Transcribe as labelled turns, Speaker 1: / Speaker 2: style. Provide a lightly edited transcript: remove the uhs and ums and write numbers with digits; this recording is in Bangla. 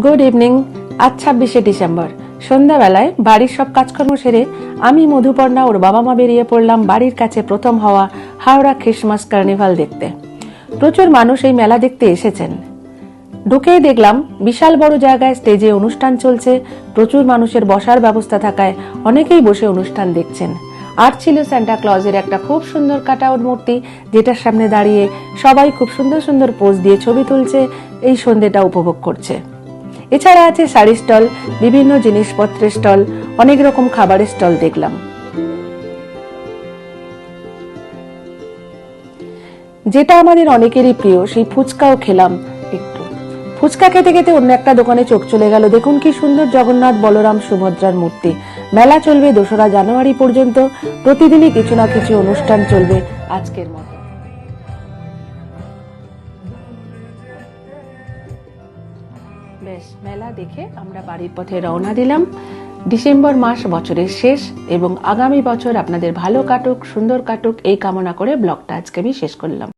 Speaker 1: Good evening. আজ 26শে ডিসেম্বর। সন্ধ্যাবেলায় বাড়ির সব কাজকর্ম সেরে আমি, মধুপর্ণা, ওর বাবা মা বেরিয়ে পড়লাম বাড়ির কাছে প্রথম হওয়া হাওড়া খ্রিস্টমাস কার্নিভাল দেখতে। প্রচুর মানুষ এই মেলা দেখতে এসেছেন। ঢুকেই দেখলাম বিশাল বড় জায়গায় স্টেজে অনুষ্ঠান চলছে। প্রচুর মানুষের বসার ব্যবস্থা থাকায় অনেকেই বসে অনুষ্ঠান দেখছেন। আর ছিল সান্টা ক্লজের একটা খুব সুন্দর কাটআউট মূর্তি, যেটার সামনে দাঁড়িয়ে সবাই খুব সুন্দর সুন্দর পোজ দিয়ে ছবি তুলছে, এই সন্ধ্যেটা উপভোগ করছে। এছাড়া আছে শাড়ি স্টল, বিভিন্ন জিনিসপত্রের স্টল, অনেক রকম খাবারের স্টল দেখলাম। যেটা আমাদের অনেকেরই প্রিয়, সেই ফুচকাও খেলাম একটু। ফুচকা খেতে খেতে অন্য একটা দোকানে চোখ চলে গেল। দেখুন কি সুন্দর জগন্নাথ, বলরাম, সুভদ্রার মূর্তি। মেলা চলবে 2রা জানুয়ারি পর্যন্ত। প্রতিদিনই কিছু না কিছু অনুষ্ঠান চলবে আজকের মতো। বেশ, মেলা দেখে আমরা বাড়ির পথে রওনা দিলাম। ডিসেম্বর মাস বছরের শেষ, এবং আগামী বছর আপনাদের ভালো কাটুক, সুন্দর কাটুক, এই কামনা করে ব্লগটা আজকে আমি শেষ করলাম।